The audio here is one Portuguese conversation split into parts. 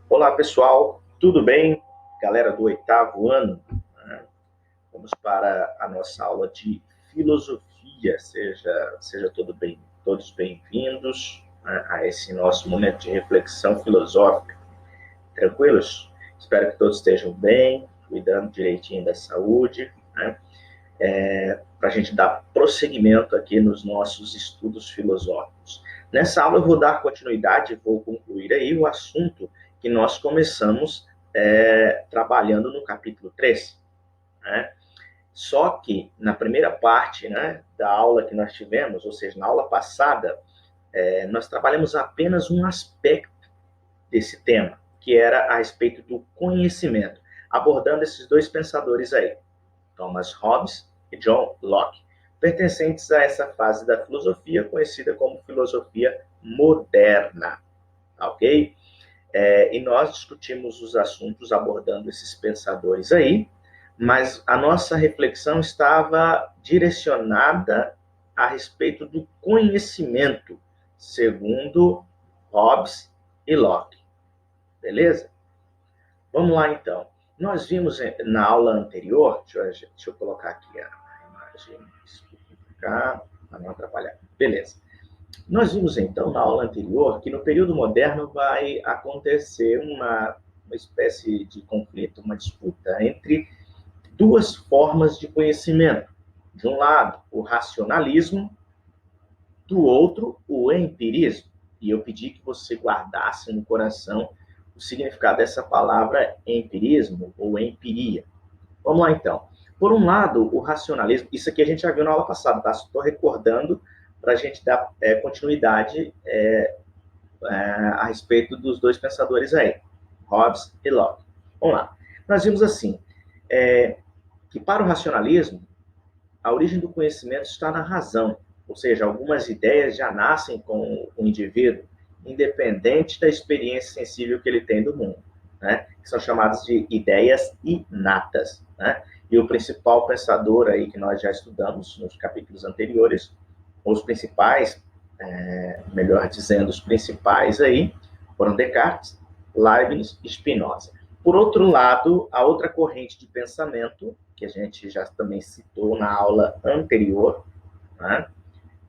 Olá, pessoal, tudo bem? Galera do oitavo ano, né? Vamos para a nossa aula de filosofia. Seja todos bem-vindos, né, a esse nosso momento de reflexão filosófica. Tranquilos? Espero que todos estejam bem, cuidando direitinho da saúde, né? Para a gente dar prosseguimento aqui nos nossos estudos filosóficos. Nessa aula eu vou dar continuidade, vou concluir aí o assunto que nós começamos trabalhando no capítulo 3. Né? Só que na primeira parte, né, da aula que nós tivemos, ou seja, na aula passada, nós trabalhamos apenas um aspecto desse tema, que era a respeito do conhecimento, abordando esses dois pensadores aí, Thomas Hobbes e John Locke, pertencentes a essa fase da filosofia conhecida como filosofia moderna, ok? E nós discutimos os assuntos abordando esses pensadores aí, mas a nossa reflexão estava direcionada a respeito do conhecimento, segundo Hobbes e Locke, beleza? Vamos lá, então. Nós vimos na aula anterior, deixa eu colocar aqui a imagem, cá, para não atrapalhar. Beleza. Nós vimos, então, na aula anterior, que no período moderno vai acontecer uma espécie de conflito, uma disputa entre duas formas de conhecimento. De um lado, o racionalismo, do outro, o empirismo. E eu pedi que você guardasse no coração o significado dessa palavra empirismo ou empiria. Vamos lá, então. Por um lado, o racionalismo, isso aqui a gente já viu na aula passada, tá? Estou recordando para a gente dar continuidade a respeito dos dois pensadores aí, Hobbes e Locke. Vamos lá. Nós vimos assim, que para o racionalismo, a origem do conhecimento está na razão, ou seja, algumas ideias já nascem com o indivíduo, independente da experiência sensível que ele tem do mundo, né? Que são chamadas de ideias inatas, né? E o principal pensador aí que nós já estudamos nos capítulos anteriores, os principais, melhor dizendo, os principais aí, foram Descartes, Leibniz e Spinoza. Por outro lado, a outra corrente de pensamento, que a gente já também citou na aula anterior, né,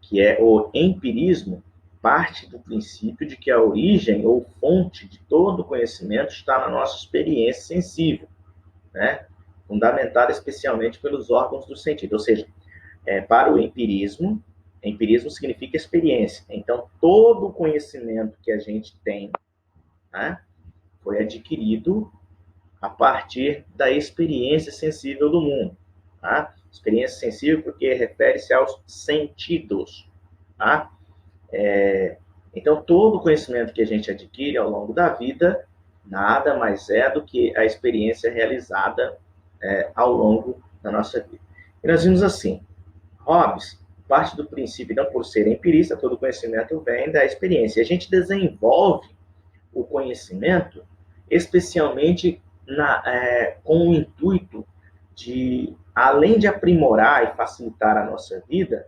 que é o empirismo, parte do princípio de que a origem ou fonte de todo conhecimento está na nossa experiência sensível, né, fundamentada especialmente pelos órgãos do sentido. Ou seja, para o empirismo significa experiência. Então, todo o conhecimento que a gente tem, né, foi adquirido a partir da experiência sensível do mundo. Tá? Experiência sensível porque refere-se aos sentidos. Tá? Então, todo o conhecimento que a gente adquire ao longo da vida nada mais é do que a experiência realizada ao longo da nossa vida. E nós vimos assim, Hobbes parte do princípio, não por ser empirista, todo conhecimento vem da experiência. A gente desenvolve o conhecimento especialmente com o intuito de, além de aprimorar e facilitar a nossa vida,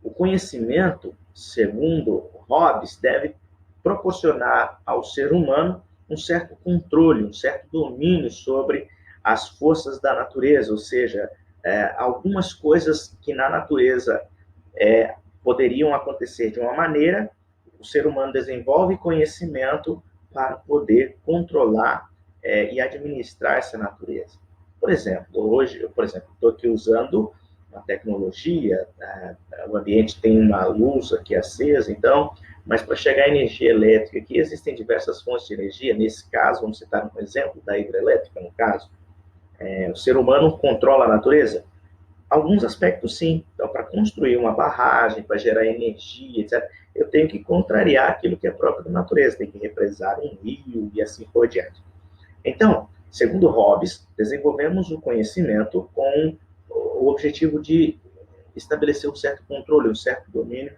o conhecimento, segundo Hobbes, deve proporcionar ao ser humano um certo controle, um certo domínio sobre as forças da natureza, ou seja, algumas coisas que na natureza poderiam acontecer de uma maneira, o ser humano desenvolve conhecimento para poder controlar e administrar essa natureza. Por exemplo, hoje, estou aqui usando uma tecnologia, o ambiente tem uma luz aqui acesa, então, mas para chegar à energia elétrica aqui, existem diversas fontes de energia, nesse caso, vamos citar um exemplo da hidrelétrica, no caso, o ser humano controla a natureza? Alguns aspectos, sim. Então, para construir uma barragem, para gerar energia, etc., eu tenho que contrariar aquilo que é próprio da natureza, tenho que represar um rio e assim por diante. Então, segundo Hobbes, desenvolvemos o conhecimento com o objetivo de estabelecer um certo controle, um certo domínio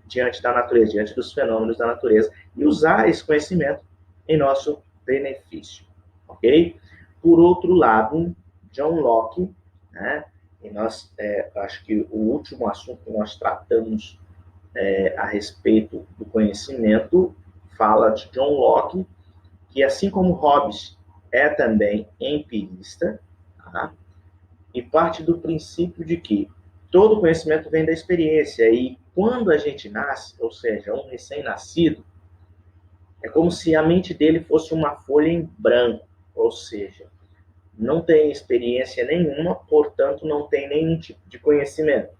diante da natureza, diante dos fenômenos da natureza, e usar esse conhecimento em nosso benefício. Ok? Por outro lado, John Locke, né, e nós, acho que o último assunto que nós tratamos a respeito do conhecimento fala de John Locke, que, assim como Hobbes é também empirista, tá? E parte do princípio de que todo conhecimento vem da experiência, e quando a gente nasce, ou seja, um recém-nascido, é como se a mente dele fosse uma folha em branco, ou seja, não tem experiência nenhuma, portanto não tem nenhum tipo de conhecimento,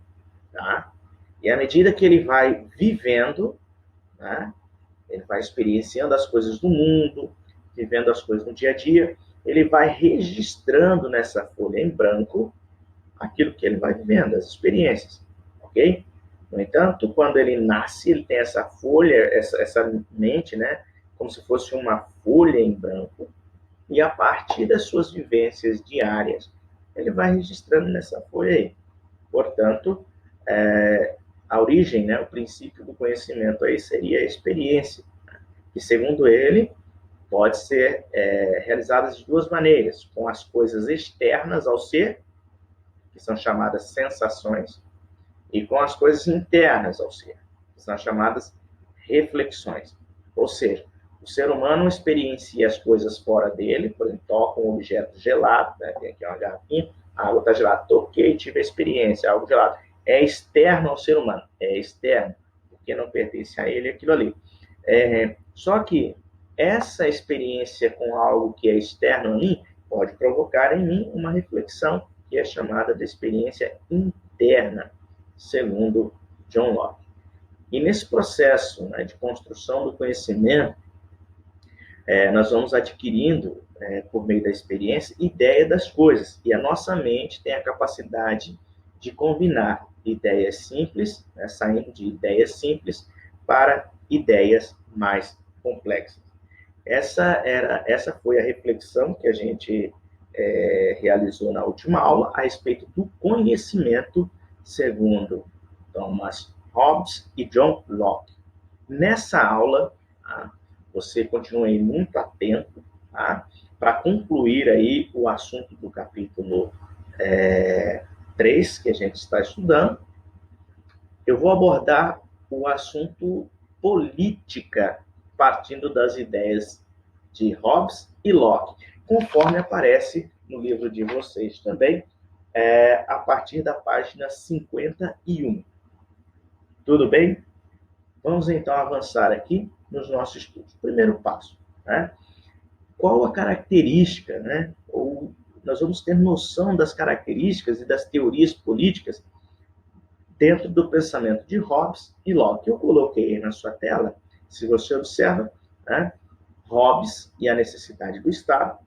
tá? E à medida que ele vai vivendo, né, ele vai experienciando as coisas do mundo, vivendo as coisas no dia a dia, ele vai registrando nessa folha em branco aquilo que ele vai vivendo, as experiências, ok? No entanto, quando ele nasce, ele tem essa folha, essa mente, né, como se fosse uma folha em branco, e a partir das suas vivências diárias, ele vai registrando nessa folha aí. Portanto, a origem, né, o princípio do conhecimento aí seria a experiência, que segundo ele, pode ser realizada de duas maneiras, com as coisas externas ao ser, que são chamadas sensações, e com as coisas internas ao ser, que são chamadas reflexões. Ou seja, o ser humano experiencia as coisas fora dele, por exemplo, toca um objeto gelado, né? Tem aqui uma garrafinha, a água está gelada, toquei, tive a experiência, algo gelado. É externo ao ser humano, é externo, porque não pertence a ele aquilo ali. Só que essa experiência com algo que é externo a mim pode provocar em mim uma reflexão que é chamada de experiência interna, segundo John Locke. E nesse processo, né, de construção do conhecimento, nós vamos adquirindo, por meio da experiência, ideia das coisas. E a nossa mente tem a capacidade de combinar ideias simples, né, saindo de ideias simples para ideias mais complexas. Essa foi a reflexão que a gente realizou na última aula a respeito do conhecimento, segundo Thomas Hobbes e John Locke. Nessa aula, tá, você continue aí muito atento, tá, para concluir aí o assunto do capítulo 3, que a gente está estudando. Eu vou abordar o assunto política, partindo das ideias de Hobbes e Locke, conforme aparece no livro de vocês também, a partir da página 51. Tudo bem? Vamos então avançar aqui nos nossos estudos. Primeiro passo, né? Qual a característica, né? Ou nós vamos ter noção das características e das teorias políticas dentro do pensamento de Hobbes e Locke. Eu coloquei aí na sua tela, se você observa, né? Hobbes e a necessidade do Estado,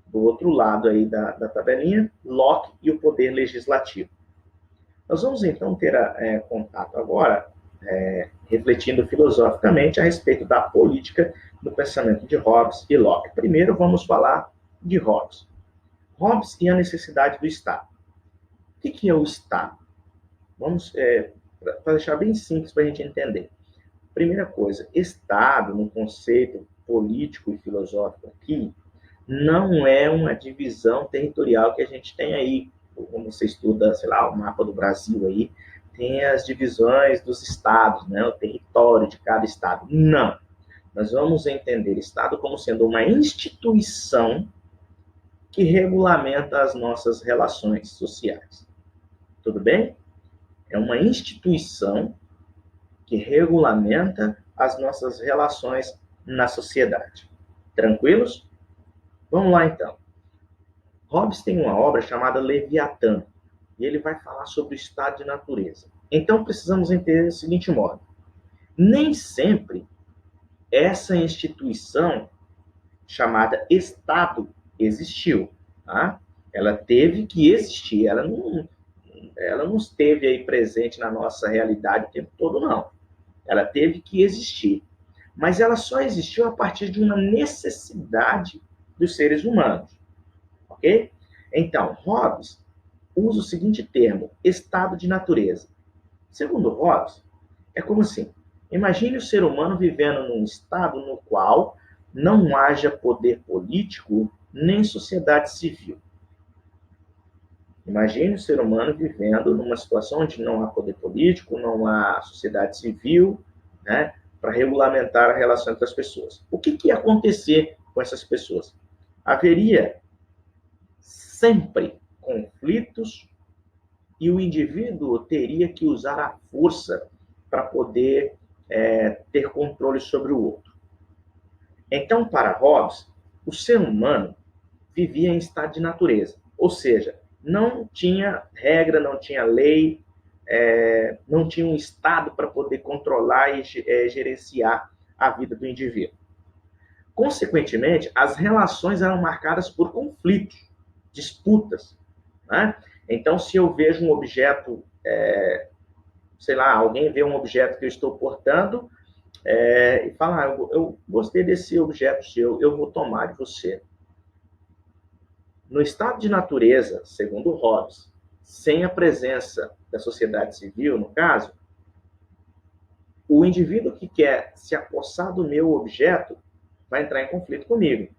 do outro lado aí da tabelinha, Locke e o poder legislativo. Nós vamos então ter contato agora, refletindo filosoficamente a respeito da política do pensamento de Hobbes e Locke. Primeiro vamos falar de Hobbes. Hobbes e a necessidade do Estado. O que é o Estado? Vamos, para deixar bem simples para a gente entender. Primeira coisa, Estado, no conceito político e filosófico aqui, não é uma divisão territorial que a gente tem aí. Como você estuda, sei lá, o mapa do Brasil aí, tem as divisões dos estados, né, o território de cada estado. Não. Nós vamos entender Estado como sendo uma instituição que regulamenta as nossas relações sociais. Tudo bem? É uma instituição que regulamenta as nossas relações na sociedade. Tranquilos? Vamos lá, então. Hobbes tem uma obra chamada Leviatã, e ele vai falar sobre o estado de natureza. Então, precisamos entender o seguinte modo. Nem sempre essa instituição chamada Estado existiu. Tá? Ela teve que existir, ela não esteve aí presente na nossa realidade o tempo todo, não. Ela teve que existir. Mas ela só existiu a partir de uma necessidade dos seres humanos. Ok? Então, Hobbes usa o seguinte termo, estado de natureza. Segundo Hobbes, é como assim, imagine o ser humano vivendo num estado no qual não haja poder político nem sociedade civil. Imagine o ser humano vivendo numa situação onde não há poder político, não há sociedade civil, né, para regulamentar a relação entre as pessoas. O que ia acontecer com essas pessoas? Haveria sempre conflitos e o indivíduo teria que usar a força para poder ter controle sobre o outro. Então, para Hobbes, o ser humano vivia em estado de natureza, ou seja, não tinha regra, não tinha lei, não tinha um Estado para poder controlar e gerenciar a vida do indivíduo. Consequentemente, as relações eram marcadas por conflitos, disputas. Né? Então, se eu vejo um objeto, sei lá, alguém vê um objeto que eu estou portando e fala, eu gostei desse objeto seu, eu vou tomar de você. No estado de natureza, segundo Hobbes, sem a presença da sociedade civil, no caso, o indivíduo que quer se apossar do meu objeto vai entrar em conflito comigo.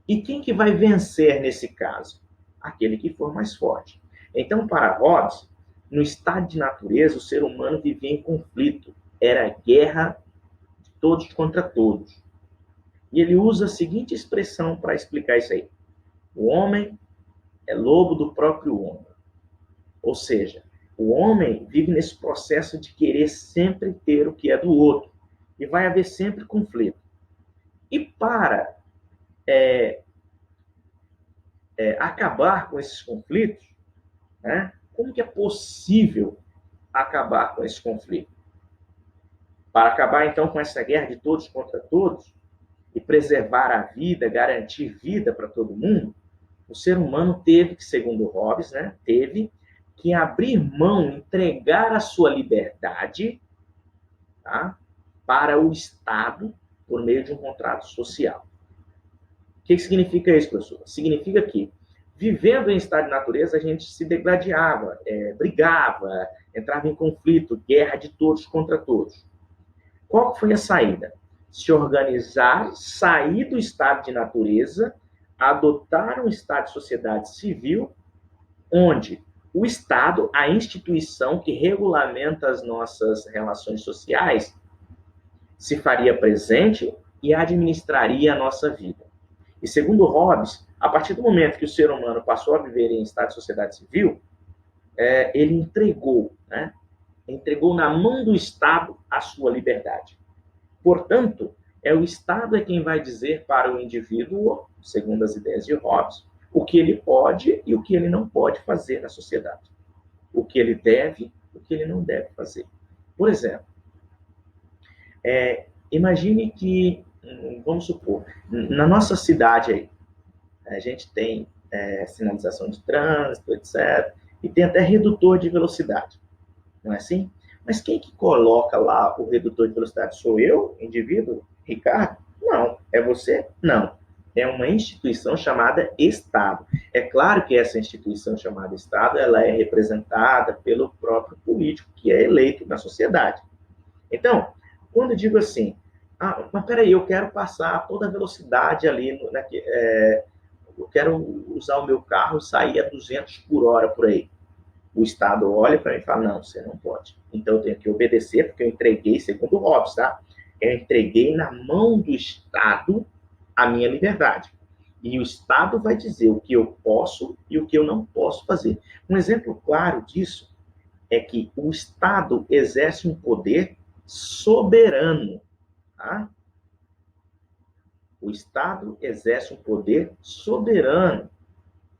E quem que vai vencer nesse caso? Aquele que for mais forte. Então, para Hobbes, no estado de natureza, o ser humano vivia em conflito. Era guerra de todos contra todos. E ele usa a seguinte expressão para explicar isso aí. O homem é lobo do próprio homem. Ou seja, o homem vive nesse processo de querer sempre ter o que é do outro. E vai haver sempre conflito. E para acabar com esses conflitos, né, como que é possível acabar com esse conflito? Para acabar, então, com essa guerra de todos contra todos e preservar a vida, garantir vida para todo mundo, o ser humano teve que, segundo Hobbes, né, teve que abrir mão, entregar a sua liberdade, tá, para o Estado por meio de um contrato social. O que significa isso, professor? Significa que, vivendo em estado de natureza, a gente se degladiava, brigava, entrava em conflito, guerra de todos contra todos. Qual foi a saída? Se organizar, sair do estado de natureza, adotar um estado de sociedade civil, onde o Estado, a instituição que regulamenta as nossas relações sociais, se faria presente e administraria a nossa vida. E segundo Hobbes, a partir do momento que o ser humano passou a viver em estado de sociedade civil, ele entregou na mão do Estado a sua liberdade. Portanto, o Estado é quem vai dizer para o indivíduo, segundo as ideias de Hobbes, o que ele pode e o que ele não pode fazer na sociedade. O que ele deve, o que ele não deve fazer. Por exemplo, imagine que, vamos supor, na nossa cidade aí, a gente tem sinalização de trânsito, etc. E tem até redutor de velocidade. Não é assim? Mas quem que coloca lá o redutor de velocidade? Sou eu, indivíduo, Ricardo? Não. É você? Não. É uma instituição chamada Estado. É claro que essa instituição chamada Estado, ela é representada pelo próprio político que é eleito na sociedade. Então, quando eu digo assim, mas peraí, eu quero passar toda a velocidade ali, eu quero usar o meu carro e sair a 200 por hora por aí. O Estado olha para mim e fala, não, você não pode. Então eu tenho que obedecer, porque eu entreguei, segundo Hobbes, tá? Eu entreguei na mão do Estado a minha liberdade. E o Estado vai dizer o que eu posso e o que eu não posso fazer. Um exemplo claro disso é que o Estado exerce um poder soberano. Tá? O Estado exerce um poder soberano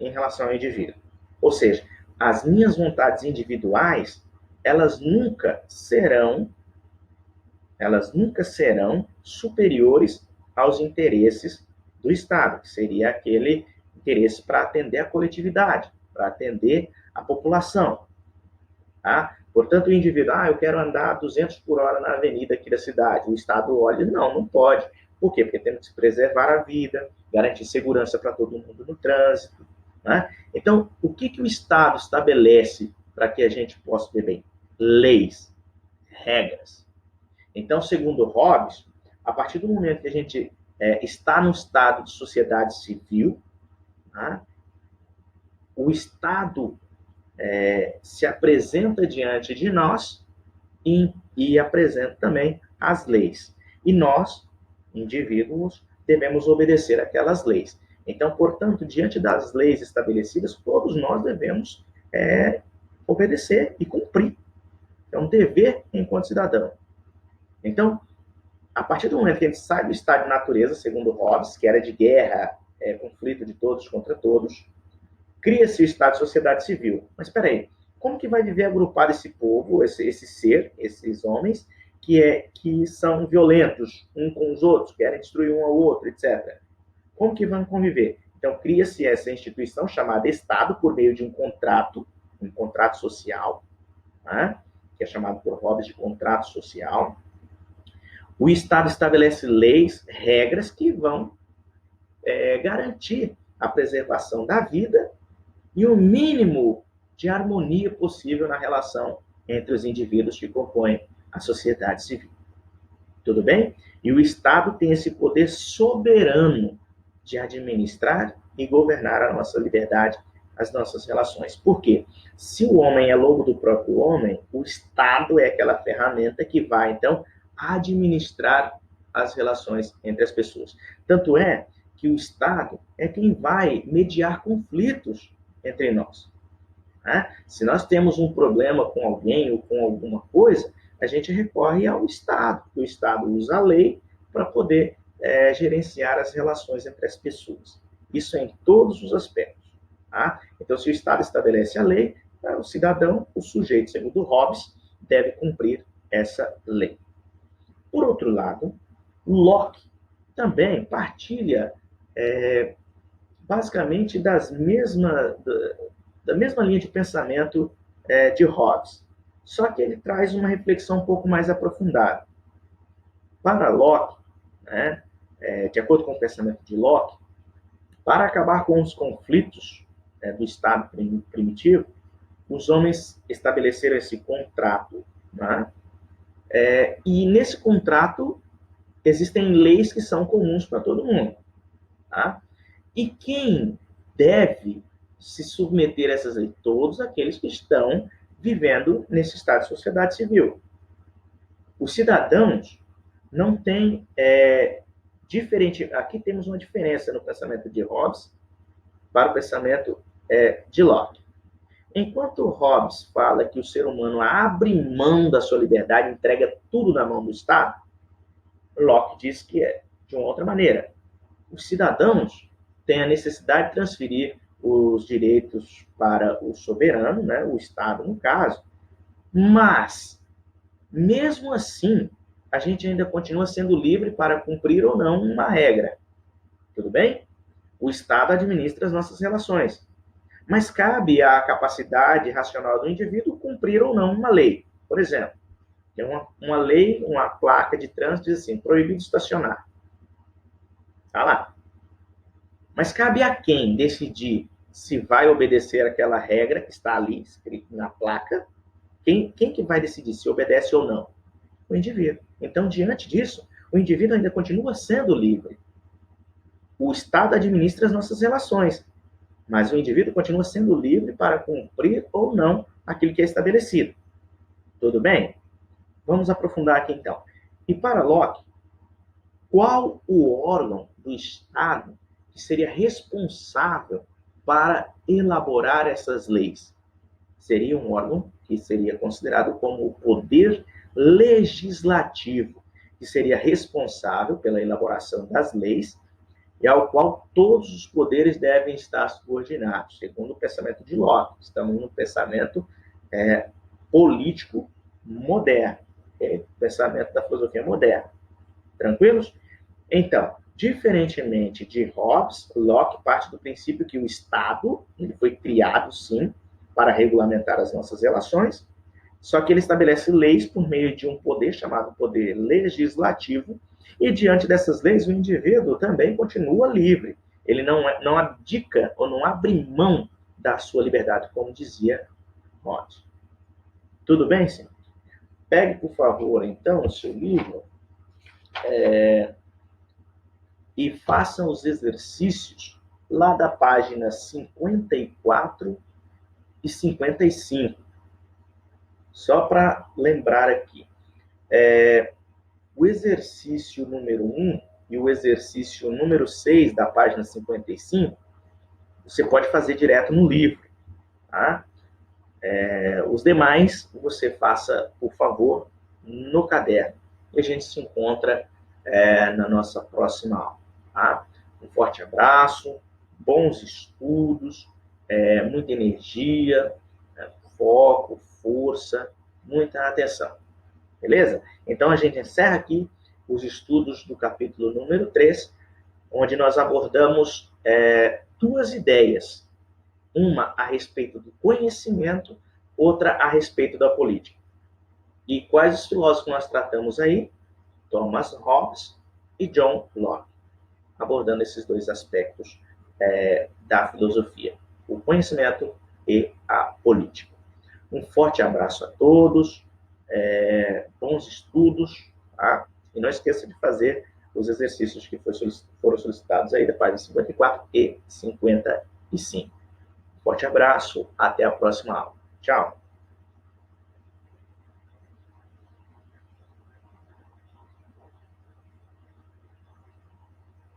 em relação ao indivíduo. Ou seja, as minhas vontades individuais, elas nunca serão superiores aos interesses do Estado, que seria aquele interesse para atender a coletividade, para atender a população. Tá? Portanto, o indivíduo, eu quero andar a 200 por hora na avenida aqui da cidade. O Estado olha, não pode. Por quê? Porque temos que preservar a vida, garantir segurança para todo mundo no trânsito. Né? Então, o que o Estado estabelece para que a gente possa viver bem? Leis, regras. Então, segundo Hobbes, a partir do momento que a gente está no estado de sociedade civil, né, o Estado se apresenta diante de nós e apresenta também as leis. E nós, indivíduos, devemos obedecer aquelas leis. Então, portanto, diante das leis estabelecidas, todos nós devemos obedecer e cumprir. É um dever enquanto cidadão. Então, a partir do momento que a gente sai do estado de natureza, segundo Hobbes, que era de guerra, conflito de todos contra todos, cria-se o estado de sociedade civil. Mas espera aí, como que vai viver agrupado esse povo, esse ser, esses homens, que são violentos um com os outros, querem destruir um ao outro, etc. Como que vão conviver? Então, cria-se essa instituição chamada Estado por meio de um contrato social, né? Que é chamado por Hobbes de contrato social. O Estado estabelece leis, regras que vão garantir a preservação da vida e o mínimo de harmonia possível na relação entre os indivíduos que compõem a sociedade civil. Tudo bem? E o Estado tem esse poder soberano de administrar e governar a nossa liberdade, as nossas relações. Por quê? Se o homem é lobo do próprio homem, o Estado é aquela ferramenta que vai, então, administrar as relações entre as pessoas. Tanto é que o Estado é quem vai mediar conflitos entre nós. Né? Se nós temos um problema com alguém ou com alguma coisa, a gente recorre ao Estado. O Estado usa a lei para poder gerenciar as relações entre as pessoas. Isso em todos os aspectos. Tá? Então, se o Estado estabelece a lei, o cidadão, o sujeito, segundo Hobbes, deve cumprir essa lei. Por outro lado, Locke também partilha basicamente da mesma linha de pensamento de Hobbes. Só que ele traz uma reflexão um pouco mais aprofundada. Para Locke, né, de acordo com o pensamento de Locke, para acabar com os conflitos do Estado primitivo, os homens estabeleceram esse contrato, né, e nesse contrato existem leis que são comuns para todo mundo. Tá? E quem deve se submeter a essas leis? Todos aqueles que estão vivendo nesse estado de sociedade civil. Os cidadãos não têm diferente. Aqui temos uma diferença no pensamento de Hobbes para o pensamento de Locke. Enquanto Hobbes fala que o ser humano abre mão da sua liberdade, entrega tudo na mão do Estado, Locke diz que é de uma outra maneira. Os cidadãos têm a necessidade de transferir os direitos para o soberano, né, o Estado no caso, mas, mesmo assim, a gente ainda continua sendo livre para cumprir ou não uma regra. Tudo bem? O Estado administra as nossas relações. Mas cabe à capacidade racional do indivíduo cumprir ou não uma lei. Por exemplo, tem uma lei, uma placa de trânsito diz assim, proibido estacionar. Está lá. Mas cabe a quem decidir se vai obedecer aquela regra que está ali, escrito na placa? Quem que vai decidir se obedece ou não? O indivíduo. Então, diante disso, o indivíduo ainda continua sendo livre. O Estado administra as nossas relações, mas o indivíduo continua sendo livre para cumprir ou não aquilo que é estabelecido. Tudo bem? Vamos aprofundar aqui então. E para Locke, qual o órgão do Estado que seria responsável para elaborar essas leis? Seria um órgão que seria considerado como o poder legislativo, que seria responsável pela elaboração das leis e ao qual todos os poderes devem estar subordinados, segundo o pensamento de Locke. Estamos no pensamento político moderno, pensamento da filosofia moderna. Tranquilos? Então, diferentemente de Hobbes, Locke parte do princípio que o Estado ele foi criado, sim, para regulamentar as nossas relações, só que ele estabelece leis por meio de um poder chamado poder legislativo, e diante dessas leis o indivíduo também continua livre. Ele não abdica ou não abre mão da sua liberdade, como dizia Hobbes. Tudo bem, senhor? Pegue, por favor, então, o seu livro e façam os exercícios lá da página 54 e 55. Só para lembrar aqui. O exercício número 1 e o exercício número 6 da página 55, você pode fazer direto no livro, tá? Os demais, você faça, por favor, no caderno. E a gente se encontra na nossa próxima aula, tá? Um forte abraço, bons estudos, muita energia, foco, força, muita atenção. Beleza? Então, a gente encerra aqui os estudos do capítulo número 3, onde nós abordamos duas ideias. Uma a respeito do conhecimento, outra a respeito da política. E quais os filósofos nós tratamos aí? Thomas Hobbes e John Locke, abordando esses dois aspectos da filosofia, o conhecimento e a política. Um forte abraço a todos, bons estudos, tá? E não esqueça de fazer os exercícios que foram solicitados aí da página 54 e 55. Forte abraço, até a próxima aula. Tchau!